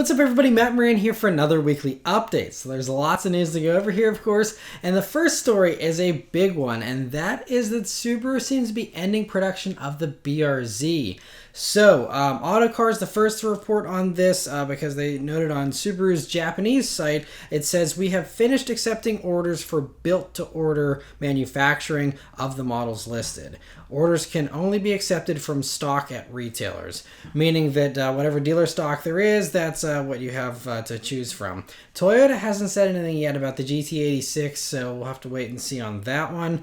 What's up everybody, Matt Maran here for another weekly update. So there's lots of news to go over here, of course, and the first story is a big one, and that is that Subaru seems to be ending production of the BRZ. So, Autocar is the first to report on this because they noted on Subaru's Japanese site, it says, "We have finished accepting orders for built-to-order manufacturing of the models listed. Orders can only be accepted from stock at retailers," meaning that whatever dealer stock there is, that's what you have to choose from. Toyota hasn't said anything yet about the GT86, so we'll have to wait and see on that one,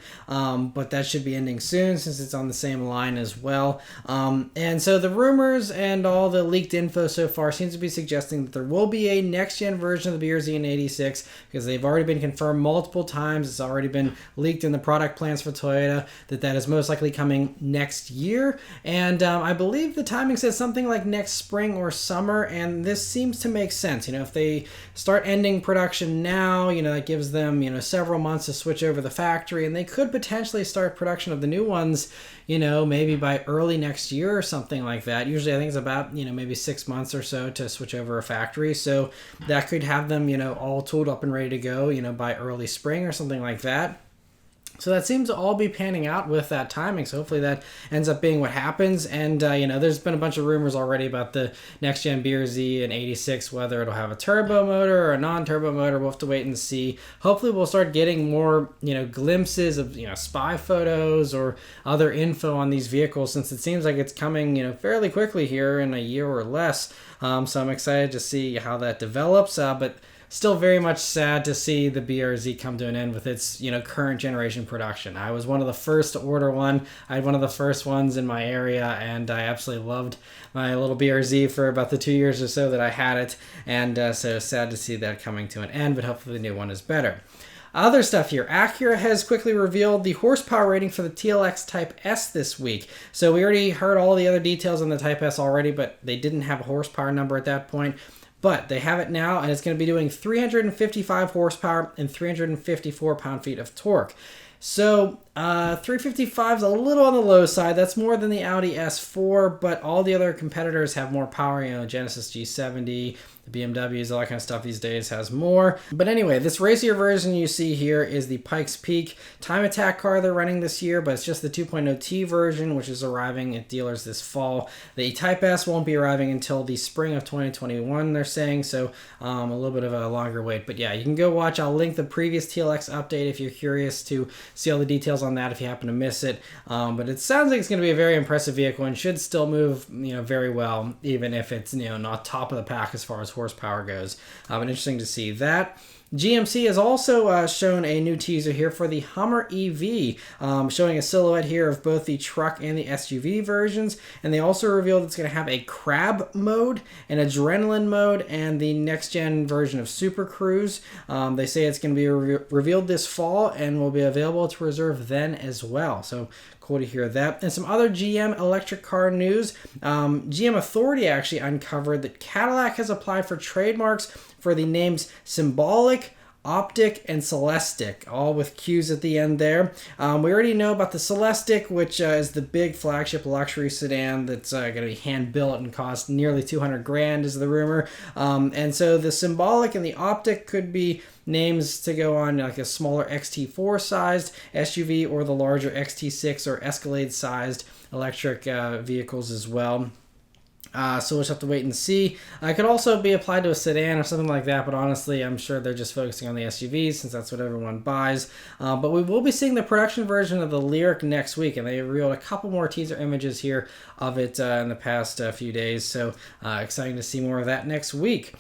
but that should be ending soon since it's on the same line as well. And so the rumors and all the leaked info so far seems to be suggesting that there will be a next-gen version of the BRZ in 86 because they've already been confirmed multiple times. It's already been leaked in the product plans for Toyota that is most likely coming next year. And I believe the timing says something like next spring or summer, and this seems to make sense. If they start ending production now, that gives them, several months to switch over the factory, and they could potentially start production of the new ones, maybe by early next year or something like that. Usually I think it's about, maybe 6 months or so to switch over a factory. So that could have them, all tooled up and ready to go, by early spring or something like that. So that seems to all be panning out with that timing. So hopefully that ends up being what happens. And, there's been a bunch of rumors already about the next-gen BRZ in 86, whether it'll have a turbo motor or a non-turbo motor. We'll have to wait and see. Hopefully we'll start getting more, glimpses of, spy photos or other info on these vehicles, since it seems like it's coming, fairly quickly here in a year or less. So I'm excited to see how that develops. But still very much sad to see the BRZ come to an end with its, current generation production. I was one of the first to order one. I had one of the first ones in my area, and I absolutely loved my little BRZ for about the 2 years or so that I had it. And so sad to see that coming to an end, but hopefully the new one is better. Other stuff here. Acura has quickly revealed the horsepower rating for the TLX Type S this week. So we already heard all the other details on the Type S already, but they didn't have a horsepower number at that point. But they have it now, and it's going to be doing 355 horsepower and 354 pound-feet of torque. So 355 is a little on the low side. That's more than the Audi S4, but all the other competitors have more power. Genesis G70, the BMWs, all that kind of stuff these days has more. But anyway, this racier version you see here is the Pikes Peak Time Attack car they're running this year, but it's just the 2.0T version, which is arriving at dealers this fall. The Type S won't be arriving until the spring of 2021, they're saying, so a little bit of a longer wait. But yeah, you can go watch. I'll link the previous TLX update if you're curious to see all the details on that if you happen to miss it. But it sounds like it's going to be a very impressive vehicle and should still move, very well, even if it's, not top of the pack as far as horsepower goes. But interesting to see that. GMC has also shown a new teaser here for the Hummer EV, showing a silhouette here of both the truck and the SUV versions, and they also revealed it's going to have a crab mode, an adrenaline mode, and the next-gen version of Super Cruise. They say it's going to be revealed this fall and will be available to reserve then as well. So cool to hear that. And some other GM electric car news. GM Authority actually uncovered that Cadillac has applied for trademarks for the names Symboliq, Optiq, and Celestiq, all with Q's at the end there. We already know about the Celestiq, which is the big flagship luxury sedan that's going to be hand-built and cost nearly 200 grand is the rumor. And so the Symboliq and the Optiq could be names to go on like a smaller XT4 sized SUV or the larger XT6 or Escalade sized electric vehicles as well. So we'll just have to wait and see. It could also be applied to a sedan or something like that, but honestly, I'm sure they're just focusing on the SUVs since that's what everyone buys. But we will be seeing the production version of the Lyriq next week, and they revealed a couple more teaser images here of it in the past few days. So exciting to see more of that next week.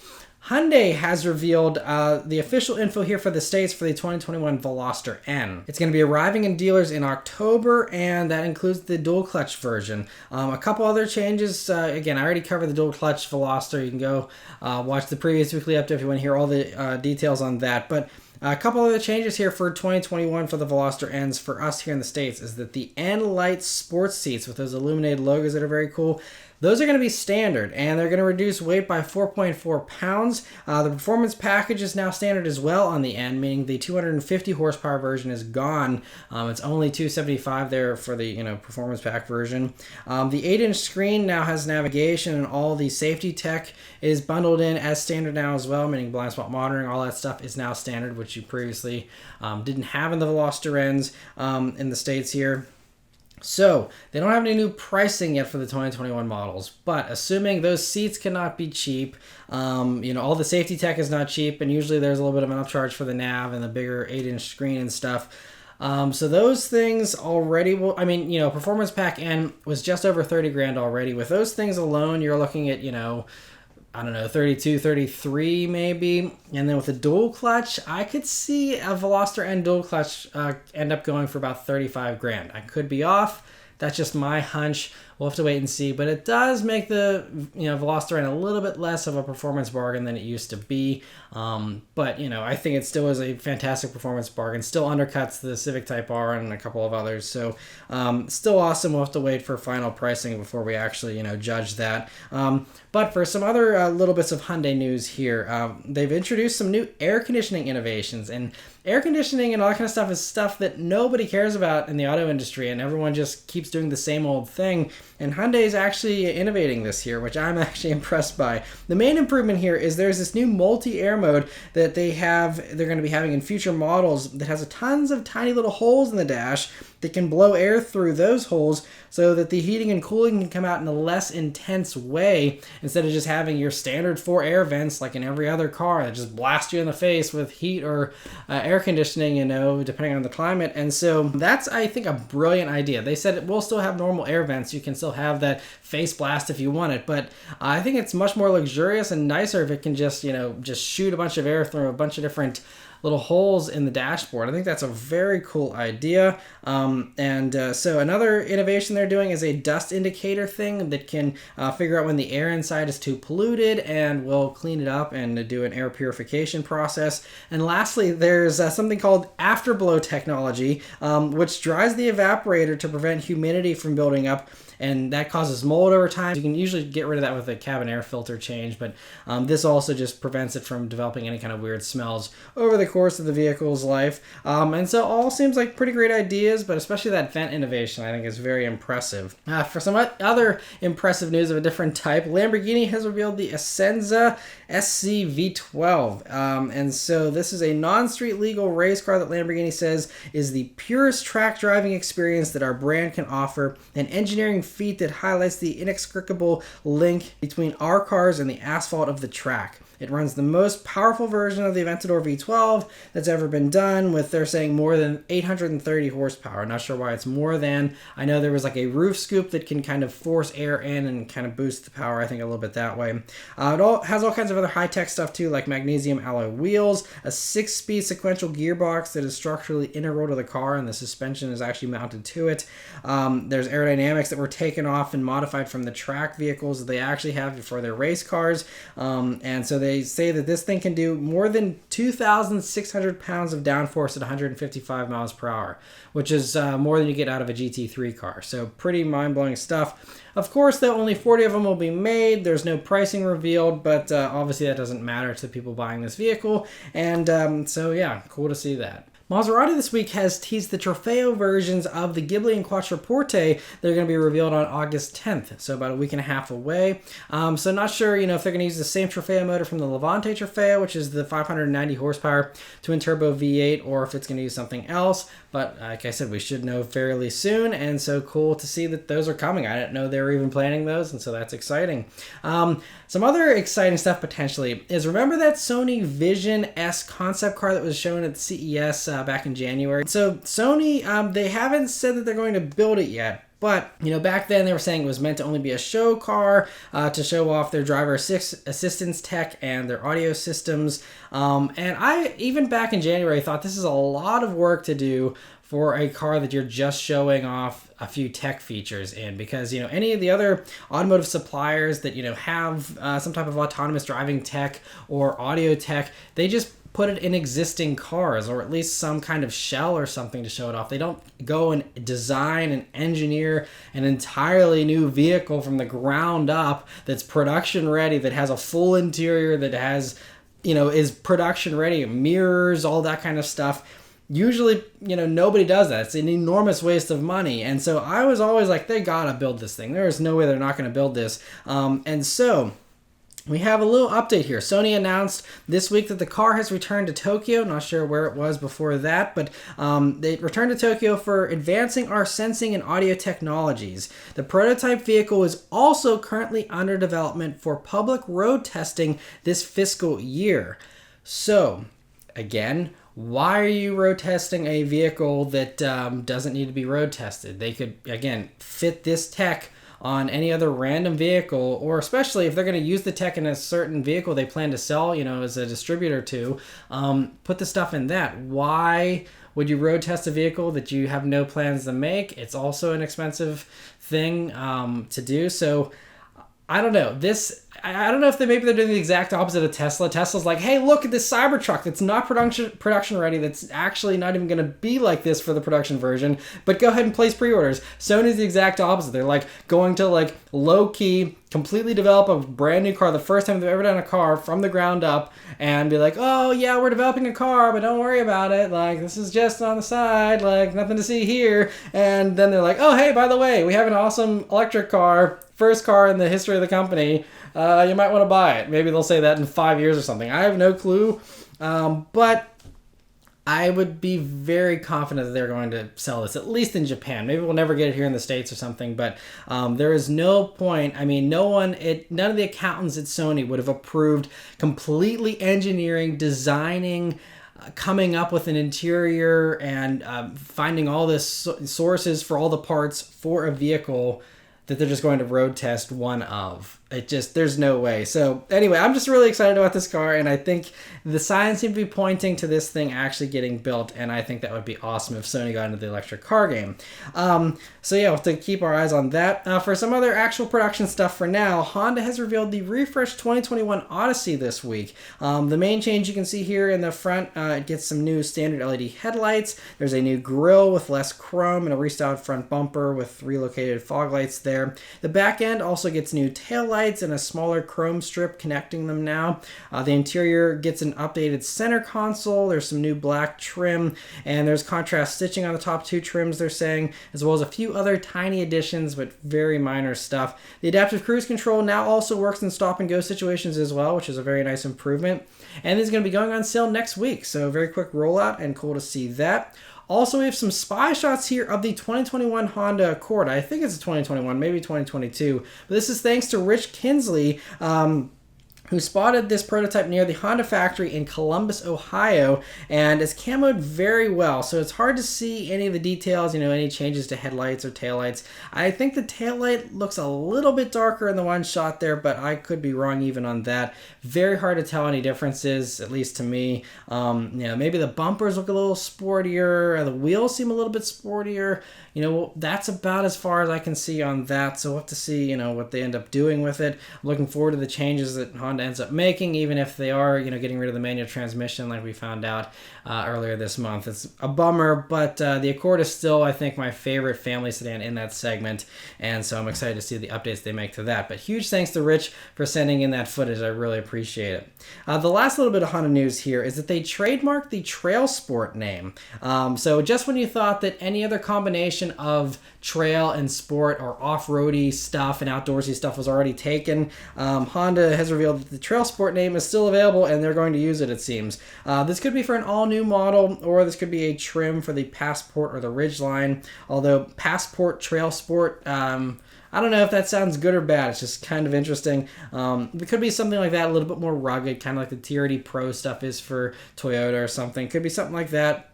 Hyundai has revealed the official info here for the States for the 2021 Veloster N. It's going to be arriving in dealers in October, and that includes the dual clutch version. A couple other changes. Again, I already covered the dual clutch Veloster. You can go watch the previous weekly update if you want to hear all the details on that. But a couple other changes here for 2021 for the Veloster Ns for us here in the States is that the N Lite sports seats with those illuminated logos that are very cool, those are going to be standard, and they're going to reduce weight by 4.4 pounds. The performance package is now standard as well on the N, meaning the 250 horsepower version is gone. It's only 275 there for the performance pack version. The 8-inch screen now has navigation, and all the safety tech is bundled in as standard now as well, meaning blind spot monitoring, all that stuff is now standard, which you previously didn't have in the Veloster Ns in the States here. So they don't have any new pricing yet for the 2021 models, but assuming those seats cannot be cheap, all the safety tech is not cheap, and usually there's a little bit of an upcharge for the nav and the bigger 8-inch screen and stuff. So those things already will, Performance Pack N was just over 30 grand already. With those things alone, you're looking at, 32, 33 maybe. And then with a dual clutch, I could see a Veloster N dual clutch end up going for about 35 grand. I could be off. That's just my hunch. We'll have to wait and see, but it does make the Veloster N a little bit less of a performance bargain than it used to be. But I think it still is a fantastic performance bargain. Still undercuts the Civic Type R and a couple of others. So still awesome. We'll have to wait for final pricing before we actually judge that. But for some other little bits of Hyundai news here, they've introduced some new air conditioning innovations, and air conditioning and all that kind of stuff is stuff that nobody cares about in the auto industry, and everyone just keeps doing the same old thing. And Hyundai is actually innovating this here, which I'm actually impressed by. The main improvement here is there's this new multi-air mode that they're going to be having in future models that has tons of tiny little holes in the dash that can blow air through those holes so that the heating and cooling can come out in a less intense way instead of just having your standard 4 air vents like in every other car that just blast you in the face with heat or air conditioning, depending on the climate. And so that's, I think, a brilliant idea. They said it will still have normal air vents. You can still have that face blast if you want it, but I think it's much more luxurious and nicer if it can just shoot a bunch of air through a bunch of different little holes in the dashboard. I think that's a very cool idea. So another innovation they're doing is a dust indicator thing that can figure out when the air inside is too polluted and will clean it up and do an air purification process. And lastly, there's something called afterblow technology, which dries the evaporator to prevent humidity from building up, and that causes mold over time. You can usually get rid of that with a cabin air filter change, but this also just prevents it from developing any kind of weird smells over the course of the vehicle's life. And so all seems like pretty great ideas, but especially that vent innovation I think is very impressive. For some other impressive news of a different type, Lamborghini has revealed the Essenza SC V12. And so this is a non-street legal race car that Lamborghini says is the purest track driving experience that our brand can offer, an engineering feat that highlights the inextricable link between our cars and the asphalt of the track. It runs the most powerful version of the Aventador V12 that's ever been done, with, they're saying, more than 830 horsepower. Not sure why it's more than. I know there was like a roof scoop that can kind of force air in and kind of boost the power, I think, a little bit that way. It has all kinds of other high-tech stuff too, like magnesium alloy wheels, a 6-speed sequential gearbox that is structurally integral to the car, and the suspension is actually mounted to it. There's aerodynamics that were taken off and modified from the track vehicles that they actually have for their race cars. And so they say that this thing can do more than 2,600 pounds of downforce at 155 miles per hour, which is more than you get out of a GT3 car. So pretty mind-blowing stuff. Of course, though, only 40 of them will be made. There's no pricing revealed, but obviously that doesn't matter to the people buying this vehicle. And so, yeah, cool to see that. Maserati this week has teased the Trofeo versions of the Ghibli and Quattroporte that are going to be revealed on August 10th, so about a week and a half away. So not sure, if they're going to use the same Trofeo motor from the Levante Trofeo, which is the 590 horsepower twin-turbo V8, or if it's going to use something else. But like I said, we should know fairly soon, and so cool to see that those are coming. I didn't know they were even planning those, and so that's exciting. Some other exciting stuff potentially is, remember that Sony Vision-S Concept car that was shown at CES back in January? So Sony, they haven't said that they're going to build it yet. But, back then they were saying it was meant to only be a show car to show off their driver assistance tech and their audio systems. And I, even back in January, thought this is a lot of work to do for a car that you're just showing off a few tech features in, because any of the other automotive suppliers that have some type of autonomous driving tech or audio tech, they just put it in existing cars, or at least some kind of shell or something to show it off. They don't go and design and engineer an entirely new vehicle from the ground up that's production ready, that has a full interior, that has, is production ready, mirrors, all that kind of stuff. Usually, nobody does that. It's an enormous waste of money. And so I was always like, they gotta build this thing. There's no way they're not gonna build this. And so we have a little update here. Sony announced this week that the car has returned to Tokyo. Not sure where it was before that, but they returned to Tokyo for advancing our sensing and audio technologies. The prototype vehicle is also currently under development for public road testing this fiscal year. So, again, why are you road testing a vehicle that doesn't need to be road tested? They could, again, fit this tech on any other random vehicle, or especially if they're going to use the tech in a certain vehicle they plan to sell, as a distributor to, put the stuff in that. Why would you road test a vehicle that you have no plans to make? It's also an expensive thing to do. So I don't know. I don't know if maybe they're doing the exact opposite of Tesla. Tesla's like, hey, look at this Cybertruck that's not production ready, that's actually not even going to be like this for the production version, but go ahead and place pre-orders. Sony's the exact opposite. They're like going to low-key completely develop a brand new car, the first time they've ever done a car from the ground up, and be like, oh yeah, we're developing a car, but don't worry about it. This is just on the side, nothing to see here. And then they're like, oh hey, by the way, we have an awesome electric car, first car in the history of the company. You might want to buy it. Maybe they'll say that in 5 years or something. I have no clue. But I would be very confident that they're going to sell this, at least in Japan. Maybe we'll never get it here in the States or something, but there is no point. I mean, none of the accountants at Sony would have approved completely engineering, designing, coming up with an interior, and finding all the sources for all the parts for a vehicle that they're just going to road test one of. There's no way. So anyway, I'm just really excited about this car, and I think the signs seem to be pointing to this thing actually getting built, and I think that would be awesome if Sony got into the electric car game. So yeah, we'll have to keep our eyes on that. For some other actual production stuff for now, Honda has revealed the refreshed 2021 Odyssey this week. The main change you can see here in the front, it gets some new standard LED headlights. There's a new grille with less chrome and a restyled front bumper with relocated fog lights there. The back end also gets new taillights and a smaller chrome strip connecting them now. The interior gets an updated center console. There's some new black trim, and there's contrast stitching on the top two trims, they're saying, as well as a few other tiny additions, but very minor stuff. The adaptive cruise control now also works in stop and go situations as well, which is a very nice improvement. And it's going to be going on sale next week, so very quick rollout and cool to see that. Also, we have some spy shots here of the 2021 Honda Accord. I think it's a 2021, maybe 2022. But this is thanks to Rich Kinsley, who spotted this prototype near the Honda factory in Columbus, Ohio, and it's camoed very well. So it's hard to see any of the details, any changes to headlights or taillights. I think the taillight looks a little bit darker in the one shot there, but I could be wrong even on that. Very hard to tell any differences, at least to me. Maybe the bumpers look a little sportier, the wheels seem a little bit sportier. That's about as far as I can see on that, so we'll have to see, what they end up doing with it. I'm looking forward to the changes that Honda ends up making, even if they are, getting rid of the manual transmission like we found out earlier this month. It's a bummer, but the Accord is still, I think, my favorite family sedan in that segment, and so I'm excited to see the updates they make to that. But huge thanks to Rich for sending in that footage. I really appreciate it. The last little bit of Honda news here is that they trademarked the Trailsport name. So just when you thought that any other combination of trail and sport or off-roady stuff and outdoorsy stuff was already taken, Honda has revealed that the Trailsport name is still available, and they're going to use it, it seems. This could be for an all-new model, or this could be a trim for the Passport or the Ridgeline, although Passport Trailsport, I don't know if that sounds good or bad. It's just kind of interesting. It could be something like that, a little bit more rugged, kind of like the TRD Pro stuff is for Toyota or something. Could be something like that.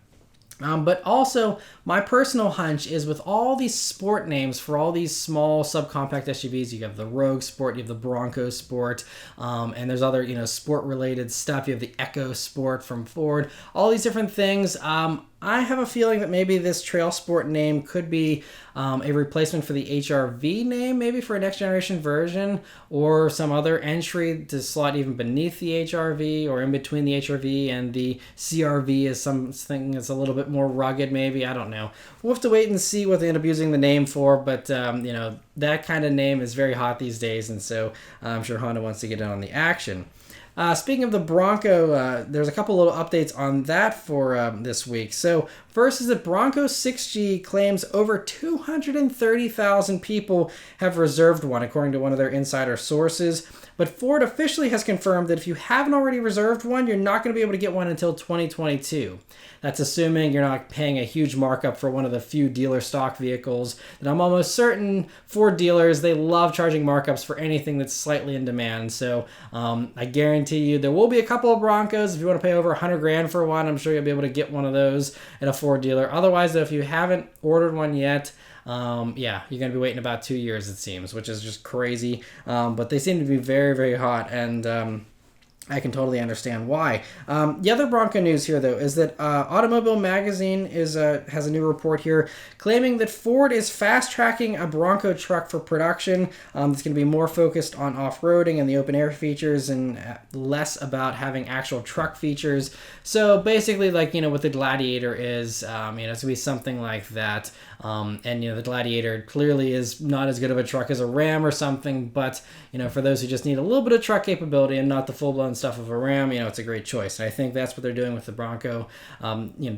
But also, my personal hunch is with all these sport names for all these small subcompact SUVs, you have the Rogue Sport, you have the Bronco Sport, and there's other, sport-related stuff. You have the Echo Sport from Ford, all these different things. I have a feeling that maybe this Trailsport name could be a replacement for the HRV name, maybe for a next generation version, or some other entry to slot even beneath the HRV or in between the HRV and the CRV is something that's a little bit more rugged, maybe. I don't know. We'll have to wait and see what they end up using the name for, but that kind of name is very hot these days, and so I'm sure Honda wants to get in on the action. Speaking of the Bronco, there's a couple little updates on that for this week. So first is that Bronco 6G claims over 230,000 people have reserved one, according to one of their insider sources. But Ford officially has confirmed that if you haven't already reserved one, you're not going to be able to get one until 2022. That's assuming you're not paying a huge markup for one of the few dealer stock vehicles. And I'm almost certain Ford dealers, they love charging markups for anything that's slightly in demand. So I guarantee you there will be a couple of Broncos. If you want to pay over 100 grand for one, I'm sure you'll be able to get one of those at a Ford dealer. Otherwise, though, if you haven't ordered one yet, you're going to be waiting about 2 years, it seems, which is just crazy. But they seem to be very, very hot, and I can totally understand why. The other Bronco news here, though, is that Automobile Magazine has a new report here claiming that Ford is fast-tracking a Bronco truck for production. It's going to be more focused on off-roading and the open-air features and less about having actual truck features. So basically, like, what the Gladiator is, it's going to be something like that. And the Gladiator clearly is not as good of a truck as a Ram or something, but for those who just need a little bit of truck capability and not the full-blown stuff of a Ram, it's a great choice. And I think that's what they're doing with the Bronco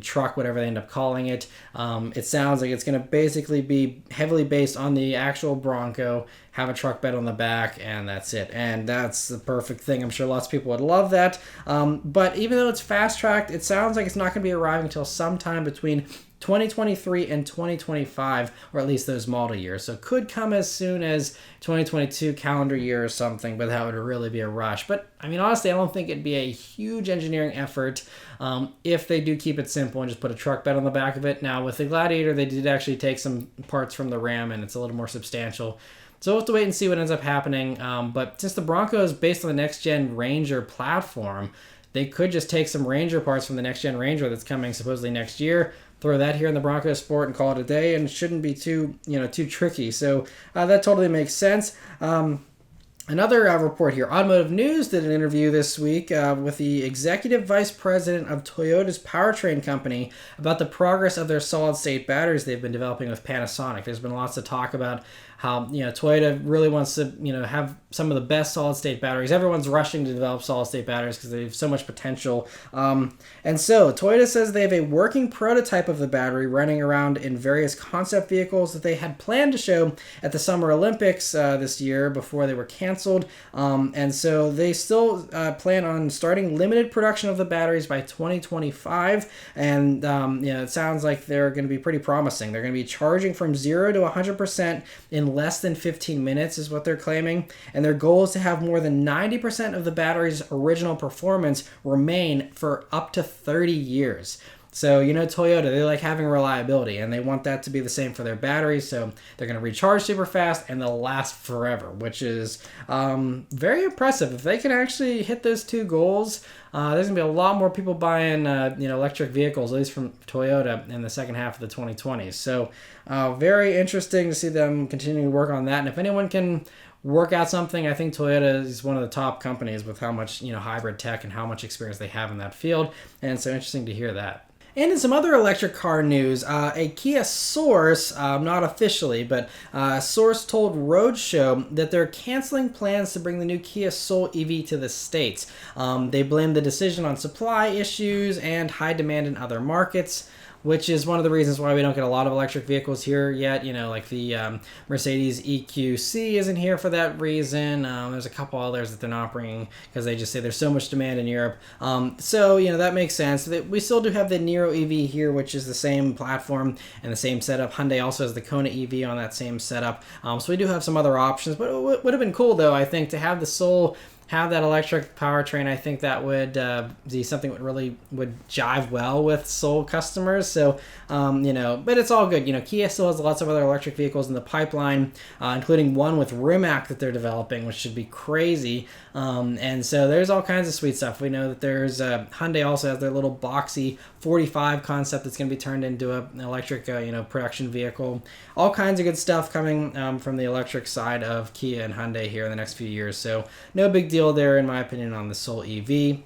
truck, whatever they end up calling it. It sounds like it's going to basically be heavily based on the actual Bronco, have a truck bed on the back, and that's it. And that's the perfect thing. I'm sure lots of people would love that. But even though it's fast-tracked, it sounds like it's not going to be arriving until sometime between 2023 and 2025, or at least those model years. So it could come as soon as 2022 calendar year or something, but that would really be a rush. But honestly, I don't think it'd be a huge engineering effort if they do keep it simple and just put a truck bed on the back of it. Now, with the Gladiator, they did actually take some parts from the Ram, and it's a little more substantial. So we'll have to wait and see what ends up happening. But since the Bronco is based on the next-gen Ranger platform, they could just take some Ranger parts from the next-gen Ranger that's coming supposedly next year, throw that here in the Bronco Sport and call it a day, and it shouldn't be too tricky. So that totally makes sense. Another report here. Automotive News did an interview this week with the executive vice president of Toyota's powertrain company about the progress of their solid-state batteries they've been developing with Panasonic. There's been lots of talk about how Toyota really wants to have some of the best solid-state batteries. Everyone's rushing to develop solid-state batteries because they have so much potential. And so Toyota says they have a working prototype of the battery running around in various concept vehicles that they had planned to show at the Summer Olympics this year before they were canceled. And so they still plan on starting limited production of the batteries by 2025. And it sounds like they're going to be pretty promising. They're going to be charging from 0 to 100% in less than 15 minutes is what they're claiming. And their goal is to have more than 90% of the battery's original performance remain for up to 30 years. So, Toyota, they like having reliability, and they want that to be the same for their batteries. So they're going to recharge super fast, and they'll last forever, which is very impressive. If they can actually hit those two goals, there's going to be a lot more people buying, electric vehicles, at least from Toyota, in the second half of the 2020s. So very interesting to see them continuing to work on that. And if anyone can work out something, I think Toyota is one of the top companies with how much, hybrid tech and how much experience they have in that field. And so interesting to hear that. And in some other electric car news, a Kia source, not officially, but a source told Roadshow that they're canceling plans to bring the new Kia Soul EV to the States. They blamed the decision on supply issues and high demand in other markets, which is one of the reasons why we don't get a lot of electric vehicles here yet. Like the Mercedes EQC isn't here for that reason. There's a couple others that they're not bringing because they just say there's so much demand in Europe. So that makes sense. We still do have the Niro EV here, which is the same platform and the same setup. Hyundai also has the Kona EV on that same setup. So we do have some other options, but it would have been cool, though, I think, to have the Soul have that electric powertrain, I think that would be something that really would jive well with Seoul customers. So, but it's all good. Kia still has lots of other electric vehicles in the pipeline, including one with Rimac that they're developing, which should be crazy. And so there's all kinds of sweet stuff. We know that there's Hyundai also has their little boxy 45 concept that's going to be turned into an electric, production vehicle. All kinds of good stuff coming from the electric side of Kia and Hyundai here in the next few years. So no big deal there, in my opinion, on the Soul EV.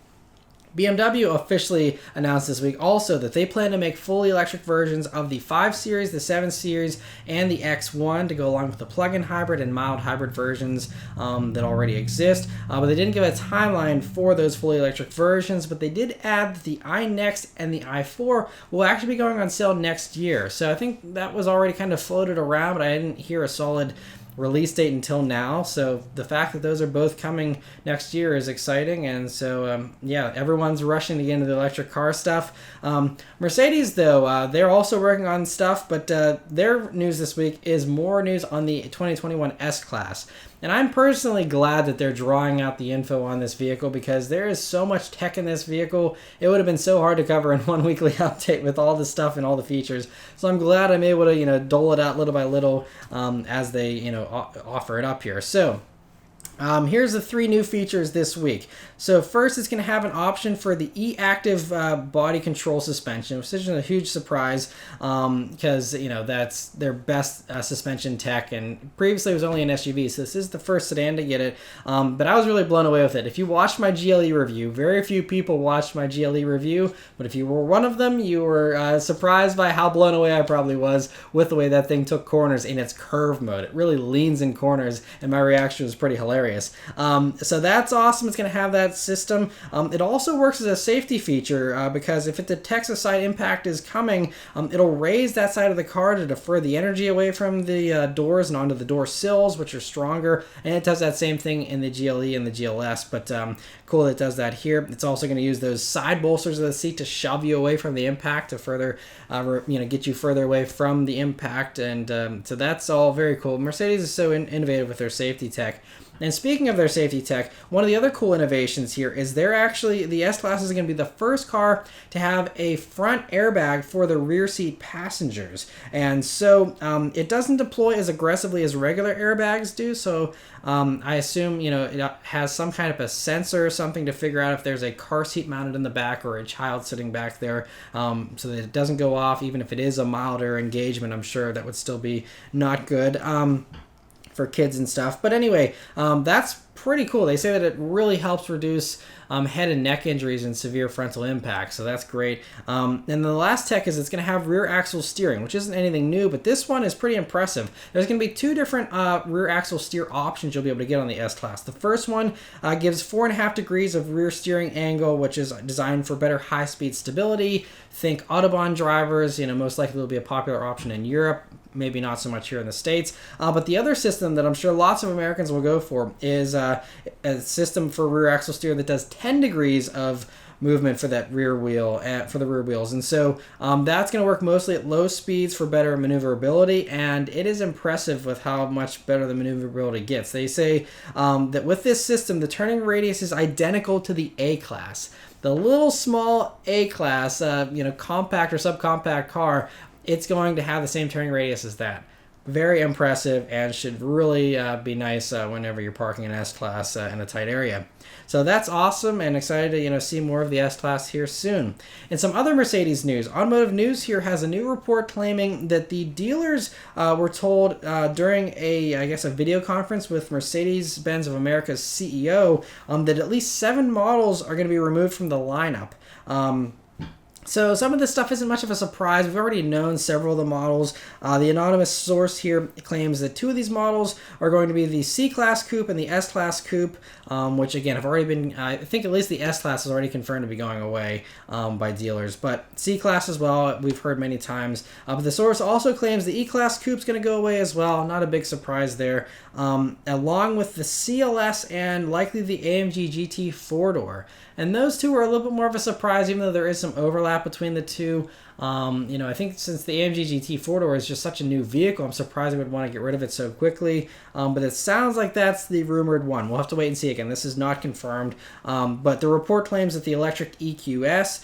BMW officially announced this week also that they plan to make fully electric versions of the 5 Series, the 7 Series, and the X1 to go along with the plug-in hybrid and mild hybrid versions that already exist. But they didn't give a timeline for those fully electric versions, but they did add that the iNext and the i4 will actually be going on sale next year. So I think that was already kind of floated around, but I didn't hear a solid release date until now. So the fact that those are both coming next year is exciting. And so everyone's rushing to get into the electric car stuff. Mercedes, though, they're also working on stuff, but their news this week is more news on the 2021 S-Class. And I'm personally glad that they're drawing out the info on this vehicle, because there is so much tech in this vehicle. It would have been so hard to cover in one weekly update with all the stuff and all the features. So I'm glad I'm able to, dole it out little by little as they, offer it up here. So here's the 3 new features this week. So first, it's going to have an option for the e-active body control suspension, which is a huge surprise because, that's their best suspension tech. And previously it was only an SUV, so this is the first sedan to get it. But I was really blown away with it. If you watched my GLE review, very few people watched my GLE review, but if you were one of them, you were surprised by how blown away I probably was with the way that thing took corners in its curve mode. It really leans in corners, and my reaction was pretty hilarious. So that's awesome. It's going to have that system. It also works as a safety feature because if it detects a side impact is coming, it'll raise that side of the car to defer the energy away from the doors and onto the door sills, which are stronger. And it does that same thing in the GLE and the GLS, but cool that it does that here. It's also going to use those side bolsters of the seat to shove you away from the impact to further, get you further away from the impact. And so that's all very cool. Mercedes is so innovative with their safety tech. And speaking of their safety tech, one of the other cool innovations here is the S-Class is going to be the first car to have a front airbag for the rear seat passengers. And so it doesn't deploy as aggressively as regular airbags do. So I assume, it has some kind of a sensor or something to figure out if there's a car seat mounted in the back or a child sitting back there, so that it doesn't go off. Even if it is a milder engagement, I'm sure that would still be not good for kids and stuff. But anyway, that's pretty cool. They say that it really helps reduce head and neck injuries and severe frontal impact, so that's great. And the last tech is it's going to have rear axle steering, which isn't anything new, but this one is pretty impressive. There's going to be 2 different rear axle steer options you'll be able to get on the S-Class. The first one gives 4.5 degrees of rear steering angle, which is designed for better high-speed stability. Think Autobahn drivers, most likely will be a popular option in Europe, maybe not so much here in the States. But the other system that I'm sure lots of Americans will go for is a system for rear axle steer that does 10 degrees of movement for that rear wheel, for the rear wheels. And so that's going to work mostly at low speeds for better maneuverability, and it is impressive with how much better the maneuverability gets. They say that with this system, the turning radius is identical to the A-Class. The little small A-Class, compact or subcompact car, it's going to have the same turning radius as that. Very impressive, and should really be nice whenever you're parking an S-Class in a tight area. So that's awesome, and excited to see more of the S-Class here soon. And some other Mercedes news. Automotive News here has a new report claiming that the dealers were told during a video conference with Mercedes-Benz of America's CEO that at least 7 models are going to be removed from the lineup. So some of this stuff isn't much of a surprise. We've already known several of the models. The anonymous source here claims that 2 of these models are going to be the C-Class Coupe and the S-Class Coupe, which again have already been, I think at least the S-Class is already confirmed to be going away by dealers. But C-Class as well, we've heard many times. But the source also claims the E-Class Coupe is going to go away as well. Not a big surprise there. Along with the CLS and likely the AMG GT 4-door. And those 2 are a little bit more of a surprise, even though there is some overlap overlap between the two. I think since the AMG GT 4-door is just such a new vehicle, I'm surprised they would want to get rid of it so quickly. But it sounds like that's the rumored one. We'll have to wait and see. Again, this is not confirmed. But the report claims that the electric EQS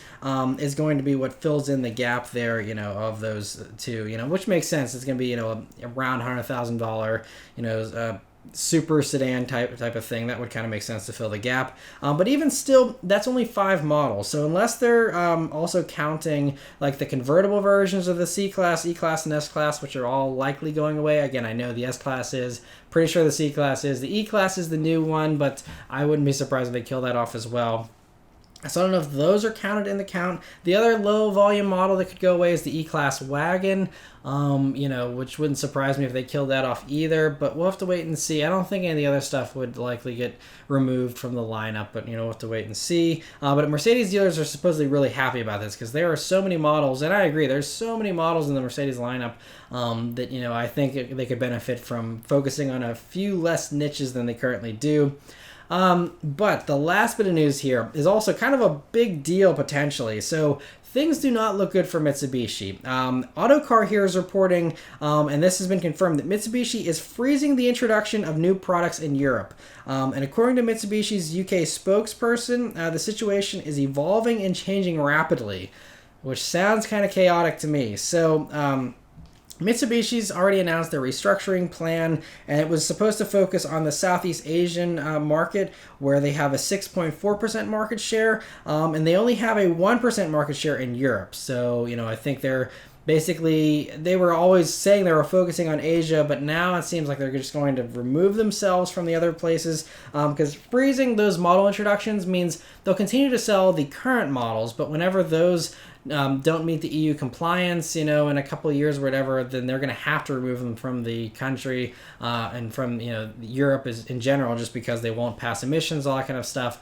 is going to be what fills in the gap there, of those two, which makes sense. It's going to be, around $100,000, super sedan type of thing. That would kind of make sense to fill the gap. But even still, that's only 5 models. So unless they're also counting like the convertible versions of the C-Class, E-Class, and S-Class, which are all likely going away. Again, I know the S-Class is. Pretty sure the C-Class is. The E-Class is the new one, but I wouldn't be surprised if they kill that off as well. So I don't know if those are counted in the count. The other low volume model that could go away is the E-Class wagon, which wouldn't surprise me if they killed that off either, but we'll have to wait and see. I don't think any of the other stuff would likely get removed from the lineup, but we'll have to wait and see. But Mercedes dealers are supposedly really happy about this because there are so many models, and I agree, there's so many models in the Mercedes lineup that, I think they could benefit from focusing on a few less niches than they currently do. But the last bit of news here is also kind of a big deal potentially. So things do not look good for Mitsubishi. Autocar here is reporting, and this has been confirmed, that Mitsubishi is freezing the introduction of new products in Europe. And according to Mitsubishi's UK spokesperson, the situation is evolving and changing rapidly, which sounds kind of chaotic to me. So, Mitsubishi's already announced their restructuring plan, and it was supposed to focus on the Southeast Asian market, where they have a 6.4% market share, and they only have a 1% market share in Europe. So, I think they were always saying they were focusing on Asia, but now it seems like they're just going to remove themselves from the other places, because freezing those model introductions means they'll continue to sell the current models, but whenever those don't meet the EU compliance, in a couple of years or whatever, then they're going to have to remove them from the country and from, Europe in general, just because they won't pass emissions, all that kind of stuff.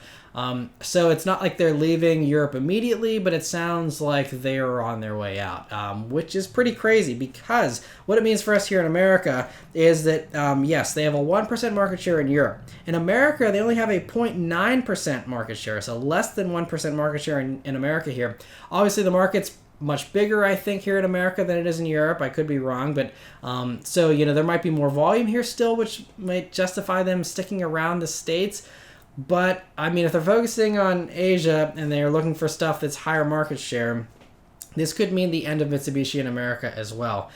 So it's not like they're leaving Europe immediately, but it sounds like they are on their way out, which is pretty crazy, because what it means for us here in America is that, yes, they have a 1% market share in Europe. In America, they only have a 0.9% market share, so less than 1% market share in America here. Obviously, the market's much bigger, I think, here in America than it is in Europe. I could be wrong, but so, there might be more volume here still, which might justify them sticking around the States. But, if they're focusing on Asia and they're looking for stuff that's higher market share, this could mean the end of Mitsubishi in America as well.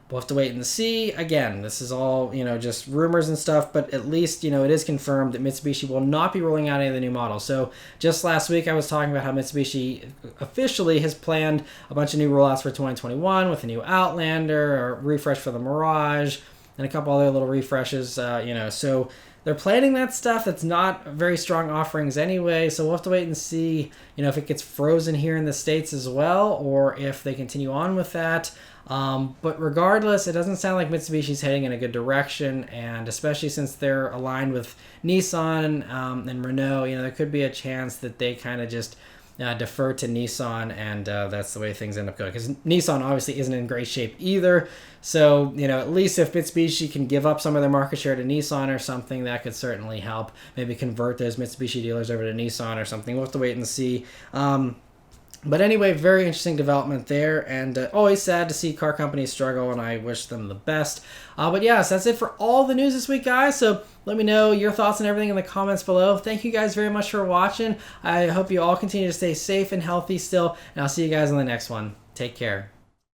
We'll have to wait and see. Again, this is all, just rumors and stuff, but at least, it is confirmed that Mitsubishi will not be rolling out any of the new models. So just last week, I was talking about how Mitsubishi officially has planned a bunch of new rollouts for 2021 with a new Outlander, a refresh for the Mirage, and a couple other little refreshes, so they're planning that stuff. That's not very strong offerings anyway, so we'll have to wait and see, if it gets frozen here in the States as well, or if they continue on with that. But regardless, it doesn't sound like Mitsubishi's heading in a good direction, and especially since they're aligned with Nissan and Renault, there could be a chance that they kind of just defer to Nissan, and that's the way things end up going. Because Nissan obviously isn't in great shape either. So, at least if Mitsubishi can give up some of their market share to Nissan or something, that could certainly help. Maybe convert those Mitsubishi dealers over to Nissan or something. We'll have to wait and see. But anyway, very interesting development there, and always sad to see car companies struggle, and I wish them the best. But yes, that's it for all the news this week, guys. So let me know your thoughts and everything in the comments below. Thank you guys very much for watching. I hope you all continue to stay safe and healthy still, and I'll see you guys on the next one. Take care.